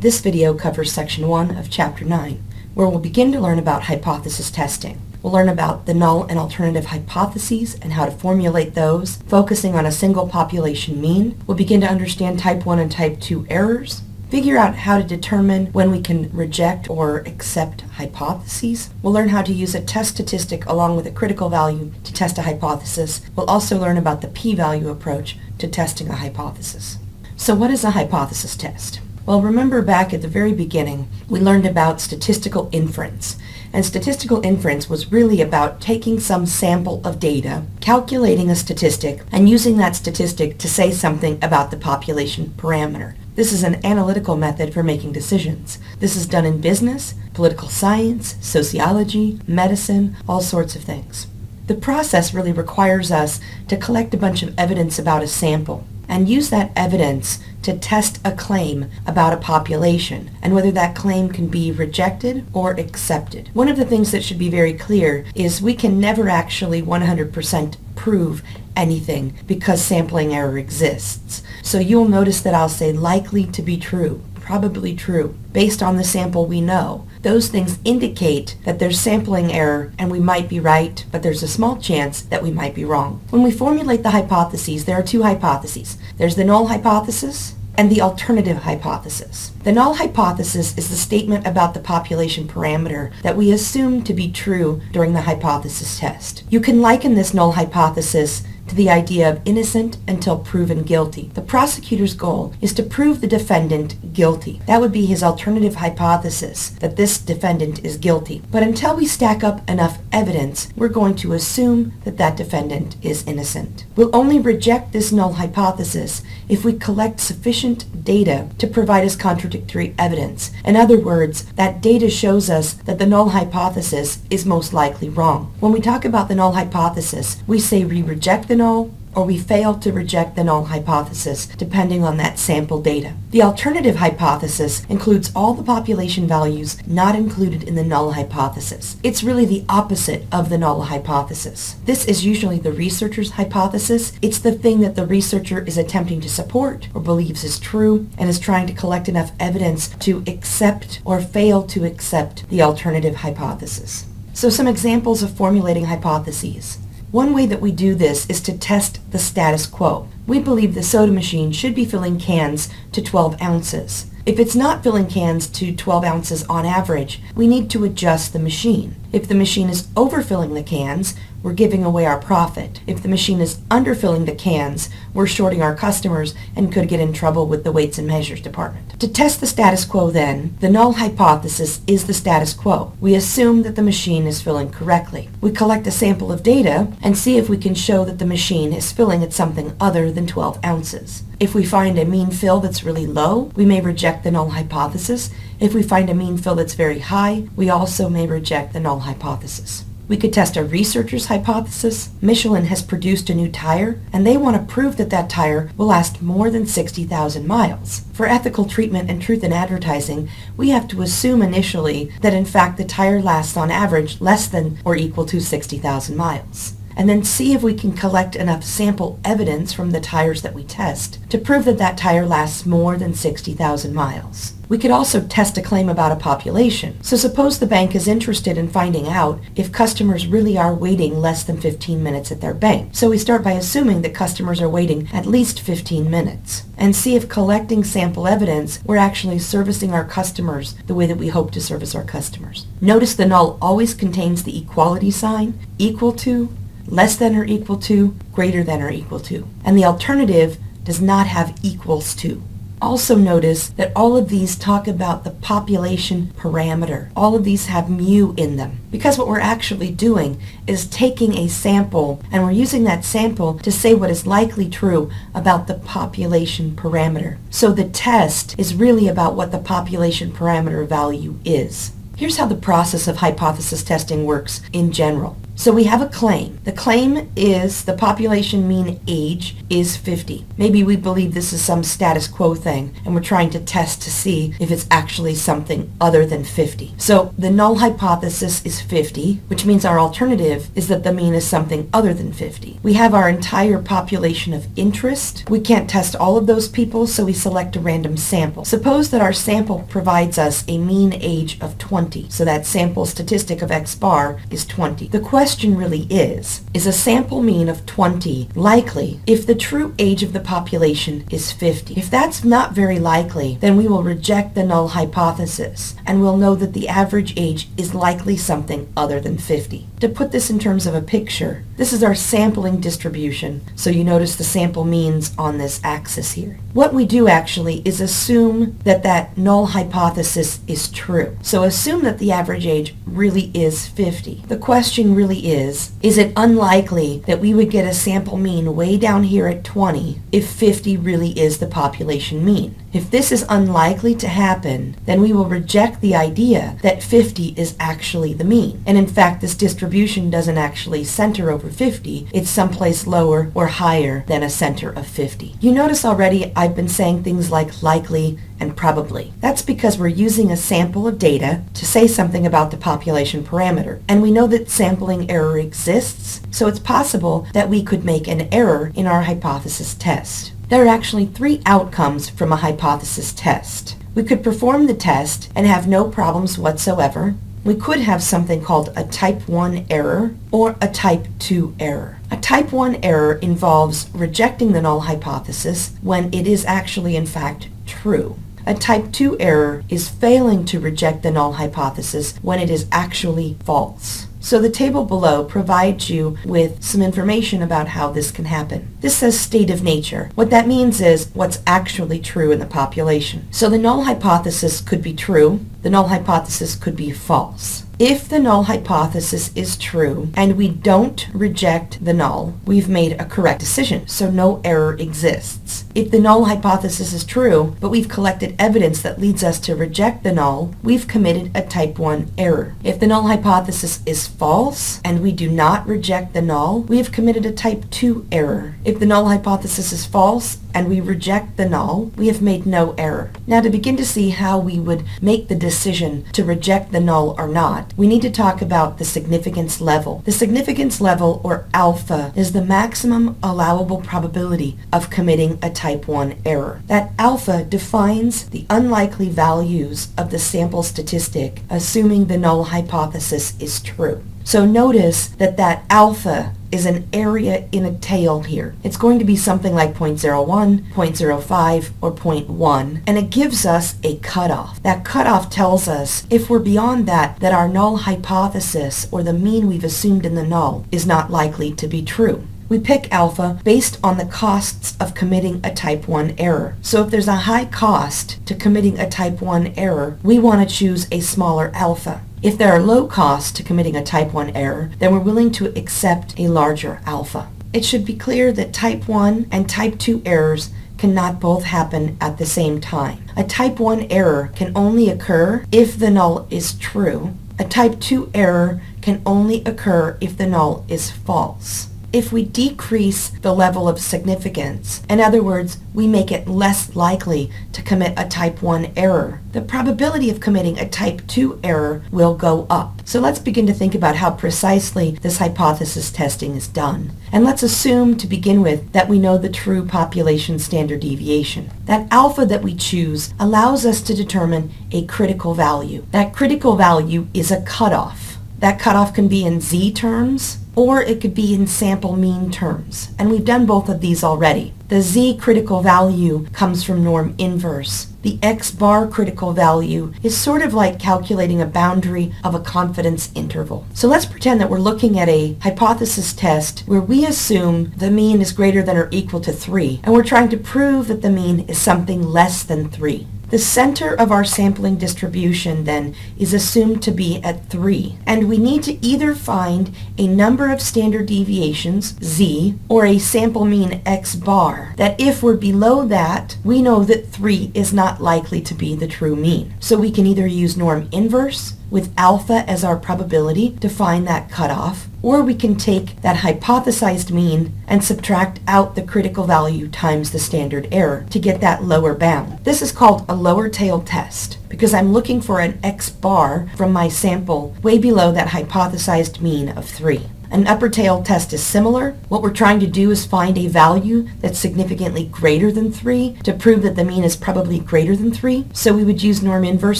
This video covers Section 1 of Chapter 9, where we'll begin to learn about hypothesis testing. We'll learn about the null and alternative hypotheses and how to formulate those, focusing on a single population mean. We'll begin to understand Type 1 and Type 2 errors, figure out how to determine when we can reject or accept hypotheses. We'll learn how to use a test statistic along with a critical value to test a hypothesis. We'll also learn about the p-value approach to testing a hypothesis. So what is a hypothesis test? Well, remember back at the very beginning, we learned about statistical inference. And statistical inference was really about taking some sample of data, calculating a statistic, and using that statistic to say something about the population parameter. This is an analytical method for making decisions. This is done in business, political science, sociology, medicine, all sorts of things. The process really requires us to collect a bunch of evidence about a sample and use that evidence to test a claim about a population and whether that claim can be rejected or accepted. One of the things that should be very clear is we can never actually 100% prove anything because sampling error exists. So you'll notice that I'll say likely to be true, probably true, based on the sample we know. Those things indicate that there's sampling error and we might be right, but there's a small chance that we might be wrong. When we formulate the hypotheses, there are two hypotheses. There's the null hypothesis and the alternative hypothesis. The null hypothesis is the statement about the population parameter that we assume to be true during the hypothesis test. You can liken this null hypothesis to the idea of innocent until proven guilty. The prosecutor's goal is to prove the defendant guilty. That would be his alternative hypothesis, that this defendant is guilty. But until we stack up enough evidence, we're going to assume that that defendant is innocent. We'll only reject this null hypothesis if we collect sufficient data to provide us contradictory evidence. In other words, that data shows us that the null hypothesis is most likely wrong. When we talk about the null hypothesis, we say we reject the null or we fail to reject the null hypothesis depending on that sample data. The alternative hypothesis includes all the population values not included in the null hypothesis. It's really the opposite of the null hypothesis. This is usually the researcher's hypothesis. It's the thing that the researcher is attempting to support or believes is true and is trying to collect enough evidence to accept or fail to accept the alternative hypothesis. So some examples of formulating hypotheses. One way that we do this is to test the status quo. We believe the soda machine should be filling cans to 12 ounces. If it's not filling cans to 12 ounces on average, we need to adjust the machine. If the machine is overfilling the cans, we're giving away our profit. If the machine is underfilling the cans, we're shorting our customers and could get in trouble with the weights and measures department. To test the status quo then, the null hypothesis is the status quo. We assume that the machine is filling correctly. We collect a sample of data and see if we can show that the machine is filling at something other than 12 ounces. If we find a mean fill that's really low, we may reject the null hypothesis. If we find a mean fill that's very high, we also may reject the null hypothesis. We could test a researcher's hypothesis. Michelin has produced a new tire, and they want to prove that that tire will last more than 60,000 miles. For ethical treatment and truth in advertising, we have to assume initially that in fact the tire lasts on average less than or equal to 60,000 miles. And then see if we can collect enough sample evidence from the tires that we test to prove that that tire lasts more than 60,000 miles. We could also test a claim about a population. So suppose the bank is interested in finding out if customers really are waiting less than 15 minutes at their bank. So we start by assuming that customers are waiting at least 15 minutes and see if collecting sample evidence we're actually servicing our customers the way that we hope to service our customers. Notice the null always contains the equality sign, equal to, less than or equal to, greater than or equal to. And the alternative does not have equals to. Also notice that all of these talk about the population parameter. All of these have mu in them. Because what we're actually doing is taking a sample and we're using that sample to say what is likely true about the population parameter. So the test is really about what the population parameter value is. Here's how the process of hypothesis testing works in general. So we have a claim. The claim is the population mean age is 50. Maybe we believe this is some status quo thing, and we're trying to test to see if it's actually something other than 50. So the null hypothesis is 50, which means our alternative is that the mean is something other than 50. We have our entire population of interest. We can't test all of those people, so we select a random sample. Suppose that our sample provides us a mean age of 20, so that sample statistic of x bar is 20. The question really is a sample mean of 20 likely if the true age of the population is 50? If that's not very likely, then we will reject the null hypothesis, and we'll know that the average age is likely something other than 50. To put this in terms of a picture, this is our sampling distribution, so you notice the sample means on this axis here. What we do actually is assume that that null hypothesis is true. So assume that the average age really is 50. The question really is it unlikely that we would get a sample mean way down here at 20 if 50 really is the population mean? If this is unlikely to happen, then we will reject the idea that 50 is actually the mean. And in fact, this distribution doesn't actually center over 50. It's someplace lower or higher than a center of 50. You notice already I've been saying things like likely and probably. That's because we're using a sample of data to say something about the population parameter. And we know that sampling error exists, so it's possible that we could make an error in our hypothesis test. There are actually 3 outcomes from a hypothesis test. We could perform the test and have no problems whatsoever. We could have something called a type 1 error or a type 2 error. A type 1 error involves rejecting the null hypothesis when it is actually in fact true. A type 2 error is failing to reject the null hypothesis when it is actually false. So the table below provides you with some information about how this can happen. This says state of nature. What that means is what's actually true in the population. So the null hypothesis could be true. The null hypothesis could be false. If the null hypothesis is true and we don't reject the null, we've made a correct decision, so no error exists. If the null hypothesis is true, but we've collected evidence that leads us to reject the null, we've committed a type 1 error. If the null hypothesis is false and we do not reject the null, we have committed a type 2 error. If the null hypothesis is false and we reject the null, we have made no error. Now, to begin to see how we would make the decision to reject the null or not, we need to talk about the significance level. The significance level, or alpha, is the maximum allowable probability of committing a type 1 error. That alpha defines the unlikely values of the sample statistic, assuming the null hypothesis is true. So notice that that alpha is an area in a tail here. It's going to be something like 0.01, 0.05, or 0.1, and it gives us a cutoff. That cutoff tells us if we're beyond that our null hypothesis, or the mean we've assumed in the null, is not likely to be true. We pick alpha based on the costs of committing a type 1 error. So if there's a high cost to committing a type 1 error, we want to choose a smaller alpha. If there are low costs to committing a type 1 error, then we're willing to accept a larger alpha. It should be clear that type 1 and type 2 errors cannot both happen at the same time. A type 1 error can only occur if the null is true. A type 2 error can only occur if the null is false. If we decrease the level of significance, in other words, we make it less likely to commit a type 1 error, the probability of committing a type 2 error will go up. So let's begin to think about how precisely this hypothesis testing is done. And let's assume to begin with that we know the true population standard deviation. That alpha that we choose allows us to determine a critical value. That critical value is a cutoff. That cutoff can be in z terms, or it could be in sample mean terms. And we've done both of these already. The z critical value comes from norm inverse. The x bar critical value is sort of like calculating a boundary of a confidence interval. So let's pretend that we're looking at a hypothesis test where we assume the mean is greater than or equal to 3, and we're trying to prove that the mean is something less than 3. The center of our sampling distribution then is assumed to be at 3, and we need to either find a number of standard deviations, z, or a sample mean x bar, that if we're below that, we know that 3 is not likely to be the true mean. So we can either use norm inverse, with alpha as our probability to find that cutoff, or we can take that hypothesized mean and subtract out the critical value times the standard error to get that lower bound. This is called a lower tail test because I'm looking for an X bar from my sample way below that hypothesized mean of 3. An upper tail test is similar. What we're trying to do is find a value that's significantly greater than 3 to prove that the mean is probably greater than 3. So we would use norm inverse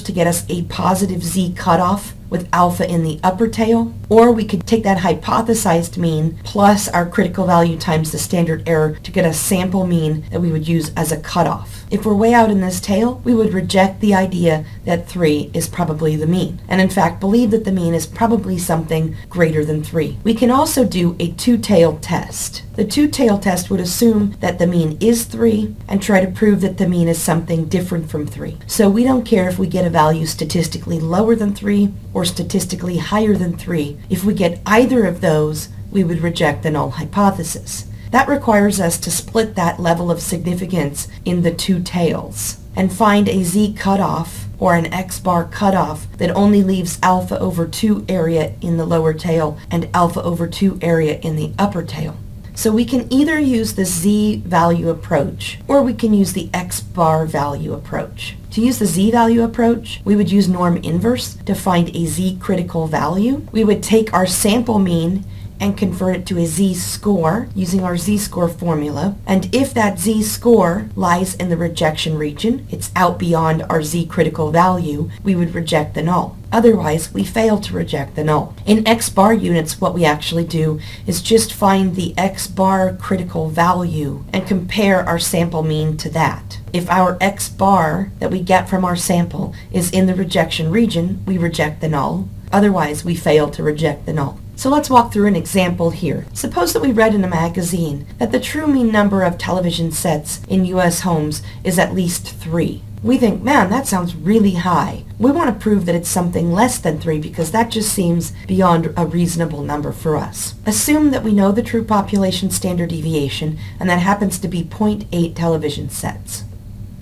to get us a positive z cutoff with alpha in the upper tail, or we could take that hypothesized mean plus our critical value times the standard error to get a sample mean that we would use as a cutoff. If we're way out in this tail, we would reject the idea that 3 is probably the mean, and in fact believe that the mean is probably something greater than 3. We can also do a two-tailed test. The two-tailed test would assume that the mean is 3 and try to prove that the mean is something different from 3. So we don't care if we get a value statistically lower than 3 or statistically higher than 3. If we get either of those, we would reject the null hypothesis. That requires us to split that level of significance in the two tails and find a z cutoff or an x bar cutoff that only leaves alpha over 2 area in the lower tail and alpha over 2 area in the upper tail. So we can either use the z value approach or we can use the x bar value approach. To use the z-value approach, we would use norm inverse to find a z-critical value. We would take our sample mean and convert it to a z-score using our z-score formula. And if that z-score lies in the rejection region, it's out beyond our z-critical value, we would reject the null. Otherwise, we fail to reject the null. In x-bar units, what we actually do is just find the x-bar critical value and compare our sample mean to that. If our x-bar that we get from our sample is in the rejection region, we reject the null. Otherwise, we fail to reject the null. So let's walk through an example here. Suppose that we read in a magazine that the true mean number of television sets in U.S. homes is at least 3. We think, man, that sounds really high. We want to prove that it's something less than 3 because that just seems beyond a reasonable number for us. Assume that we know the true population standard deviation, and that happens to be 0.8 television sets.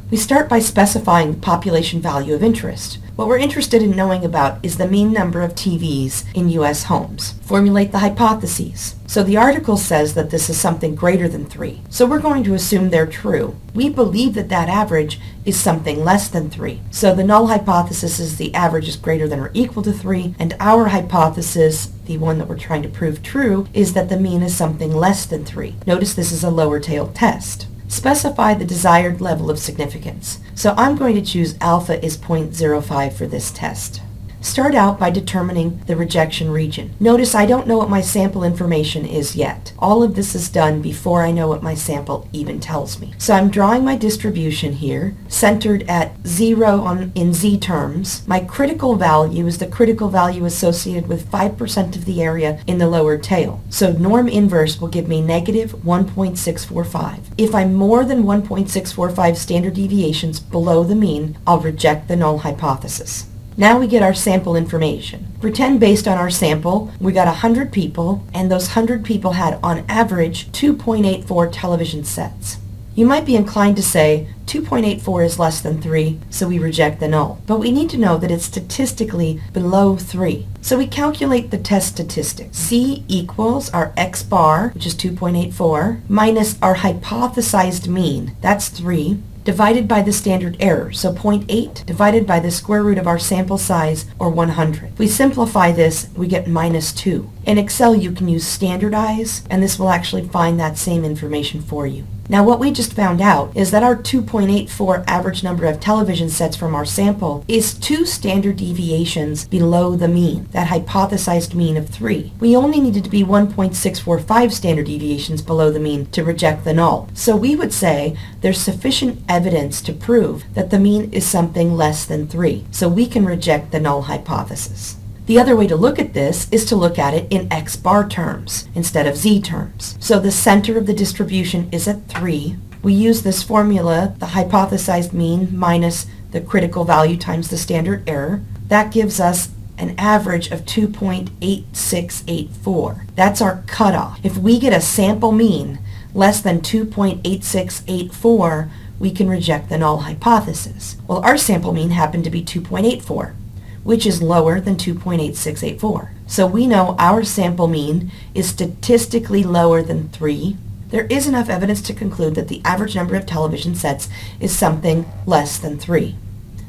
We start by specifying the population value of interest. What we're interested in knowing about is the mean number of TVs in U.S. homes. Formulate the hypotheses. So the article says that this is something greater than 3. So we're going to assume they're true. We believe that that average is something less than 3. So the null hypothesis is the average is greater than or equal to 3, and our hypothesis, the one that we're trying to prove true, is that the mean is something less than 3. Notice this is a lower tail test. Specify the desired level of significance. So I'm going to choose alpha is 0.05 for this test. Start out by determining the rejection region. Notice I don't know what my sample information is yet. All of this is done before I know what my sample even tells me. So I'm drawing my distribution here, centered at 0 in z terms. My critical value is the critical value associated with 5% of the area in the lower tail. So norm inverse will give me negative 1.645. If I'm more than 1.645 standard deviations below the mean, I'll reject the null hypothesis. Now we get our sample information. Pretend based on our sample, we got 100 people, and those 100 people had on average 2.84 television sets. You might be inclined to say 2.84 is less than 3, so we reject the null. But we need to know that it's statistically below 3. So we calculate the test statistics. Z equals our x bar, which is 2.84, minus our hypothesized mean, that's 3, divided by the standard error, so 0.8 divided by the square root of our sample size, or 100. If we simplify this, we get minus 2. In Excel, you can use standardize, and this will actually find that same information for you. Now what we just found out is that our 2.84 average number of television sets from our sample is 2 standard deviations below the mean, that hypothesized mean of 3. We only needed to be 1.645 standard deviations below the mean to reject the null. So we would say there's sufficient evidence to prove that the mean is something less than 3. So we can reject the null hypothesis. The other way to look at this is to look at it in x bar terms instead of z terms. So the center of the distribution is at 3. We use this formula, the hypothesized mean minus the critical value times the standard error. That gives us an average of 2.8684. That's our cutoff. If we get a sample mean less than 2.8684, we can reject the null hypothesis. Well, our sample mean happened to be 2.84. which is lower than 2.8684. So we know our sample mean is statistically lower than 3. There is enough evidence to conclude that the average number of television sets is something less than 3.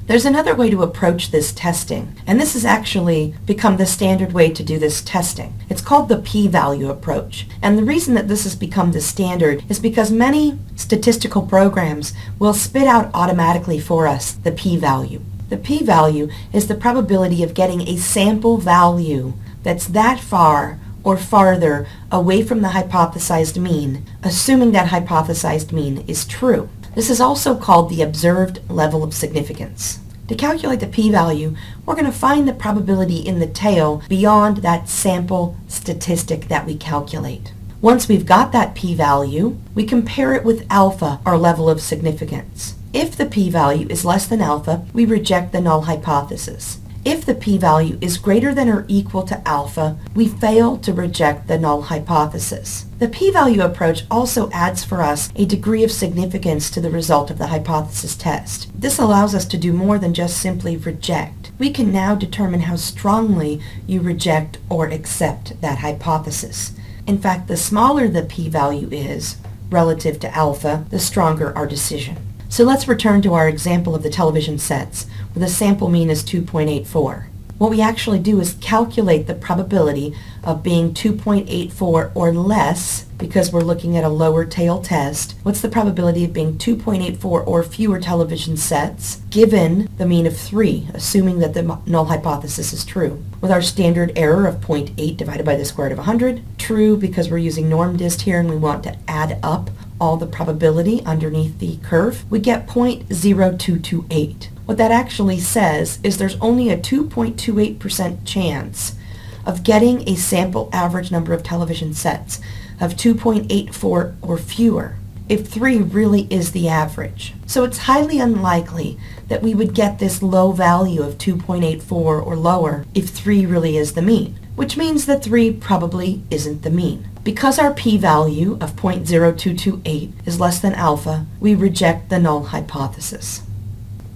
There's another way to approach this testing, and this has actually become the standard way to do this testing. It's called the p-value approach. And the reason that this has become the standard is because many statistical programs will spit out automatically for us the p-value. The p-value is the probability of getting a sample value that's that far or farther away from the hypothesized mean, assuming that hypothesized mean is true. This is also called the observed level of significance. To calculate the p-value, we're going to find the probability in the tail beyond that sample statistic that we calculate. Once we've got that p-value, we compare it with alpha, our level of significance. If the p-value is less than alpha, we reject the null hypothesis. If the p-value is greater than or equal to alpha, we fail to reject the null hypothesis. The p-value approach also adds for us a degree of significance to the result of the hypothesis test. This allows us to do more than just simply reject. We can now determine how strongly you reject or accept that hypothesis. In fact, the smaller the p-value is relative to alpha, the stronger our decision. So let's return to our example of the television sets, where the sample mean is 2.84. What we actually do is calculate the probability of being 2.84 or less, because we're looking at a lower tail test. What's the probability of being 2.84 or fewer television sets, given the mean of 3, assuming that the null hypothesis is true? With our standard error of 0.8 divided by the square root of 100, true because we're using norm dist here and we want to add up all the probability underneath the curve, we get 0.0228. What that actually says is there's only a 2.28% chance of getting a sample average number of television sets of 2.84 or fewer if 3 really is the average. So it's highly unlikely that we would get this low value of 2.84 or lower if 3 really is the mean, which means that 3 probably isn't the mean. Because our p-value of 0.0228 is less than alpha, we reject the null hypothesis.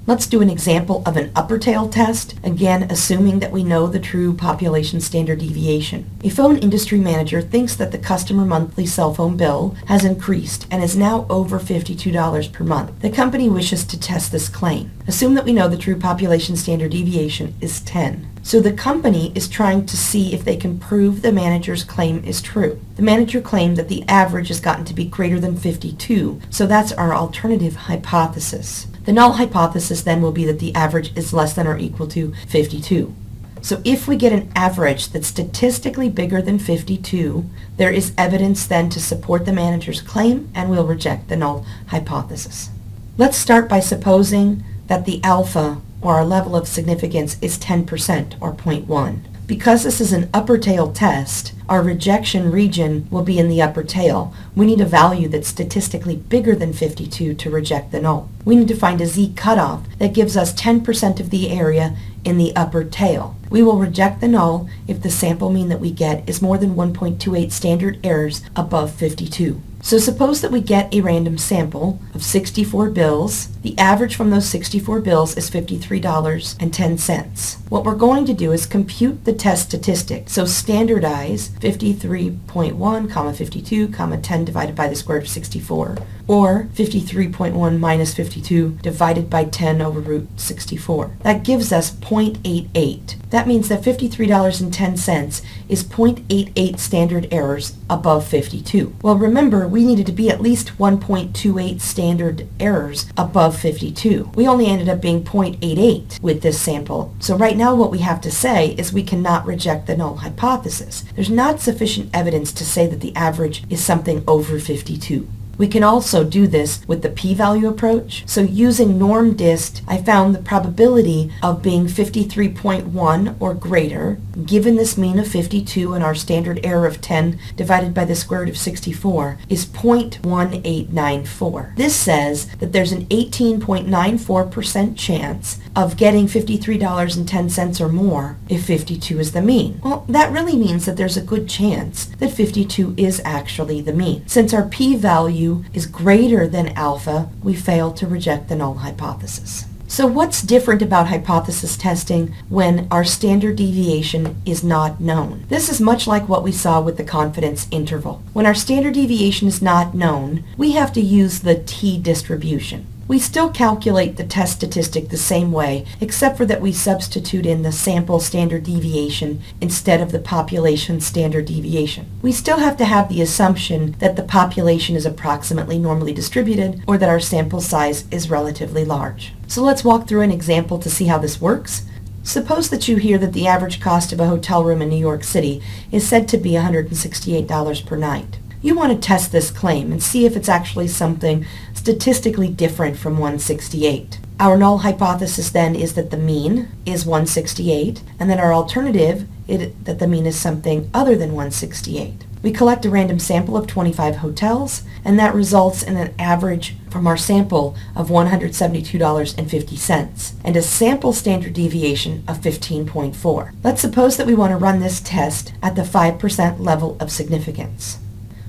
Let's do an example of an upper tail test, again assuming that we know the true population standard deviation. A phone industry manager thinks that the customer monthly cell phone bill has increased and is now over $52 per month. The company wishes to test this claim. Assume that we know the true population standard deviation is 10. So the company is trying to see if they can prove the manager's claim is true. The manager claimed that the average has gotten to be greater than 52, so that's our alternative hypothesis. The null hypothesis then will be that the average is less than or equal to 52. So if we get an average that's statistically bigger than 52, there is evidence then to support the manager's claim, and we'll reject the null hypothesis. Let's start by supposing that the alpha, or our level of significance, is 10% or 0.1. Because this is an upper tail test, our rejection region will be in the upper tail. We need a value that's statistically bigger than 52 to reject the null. We need to find a z cutoff that gives us 10% of the area in the upper tail. We will reject the null if the sample mean that we get is more than 1.28 standard errors above 52. So suppose that we get a random sample of 64 bills. The average from those 64 bills is $53.10. What we're going to do is compute the test statistic. So standardize 53.1, 52, 10 divided by the square root of 64, or 53.1 minus 52 divided by 10 over root 64. That gives us 0.88. That means that $53.10 is 0.88 standard errors above 52. Well, remember, we needed to be at least 1.28 standard errors above 52. We only ended up being 0.88 with this sample. So right now what we have to say is we cannot reject the null hypothesis. There's not sufficient evidence to say that the average is something over 52. We can also do this with the p-value approach. So using norm dist, I found the probability of being 53.1 or greater, given this mean of 52 and our standard error of 10 divided by the square root of 64, is 0.1894. This says that there's an 18.94% chance of getting $53.10 or more if 52 is the mean. Well, that really means that there's a good chance that 52 is actually the mean. Since our p-value is greater than alpha, we fail to reject the null hypothesis. So what's different about hypothesis testing when our standard deviation is not known? This is much like what we saw with the confidence interval. When our standard deviation is not known, we have to use the t-distribution. We still calculate the test statistic the same way, except for that we substitute in the sample standard deviation instead of the population standard deviation. We still have to have the assumption that the population is approximately normally distributed or that our sample size is relatively large. So let's walk through an example to see how this works. Suppose that you hear that the average cost of a hotel room in New York City is said to be $168 per night. You want to test this claim and see if it's actually something statistically different from 168. Our null hypothesis then is that the mean is 168, and then our alternative is that the mean is something other than 168. We collect a random sample of 25 hotels, and that results in an average from our sample of $172.50, and a sample standard deviation of 15.4. Let's suppose that we want to run this test at the 5% level of significance.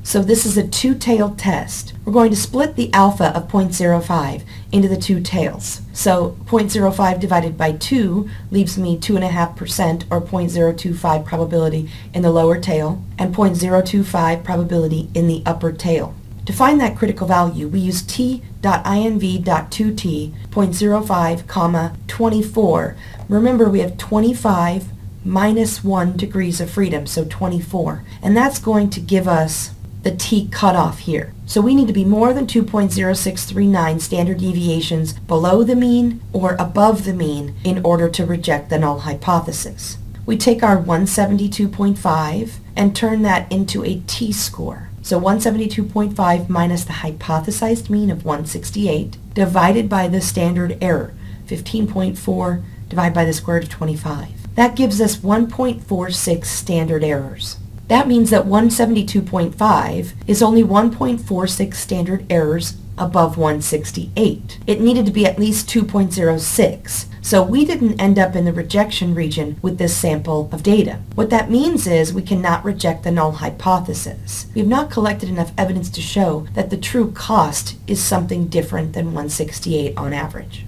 So this is a two-tailed test. We're going to split the alpha of 0.05 into the two tails. So 0.05 divided by 2 leaves me 2.5% or 0.025 probability in the lower tail and 0.025 probability in the upper tail. To find that critical value, we use t.inv.2t 0.05, 24. Remember, we have 25 minus 1 degrees of freedom, so 24. And that's going to give us the t cutoff here. So we need to be more than 2.0639 standard deviations below the mean or above the mean in order to reject the null hypothesis. We take our 172.5 and turn that into a t-score. So 172.5 minus the hypothesized mean of 168 divided by the standard error, 15.4 divided by the square root of 25. That gives us 1.46 standard errors. That means that 172.5 is only 1.46 standard errors above 168. It needed to be at least 2.06, so we didn't end up in the rejection region with this sample of data. What that means is we cannot reject the null hypothesis. We have not collected enough evidence to show that the true cost is something different than 168 on average.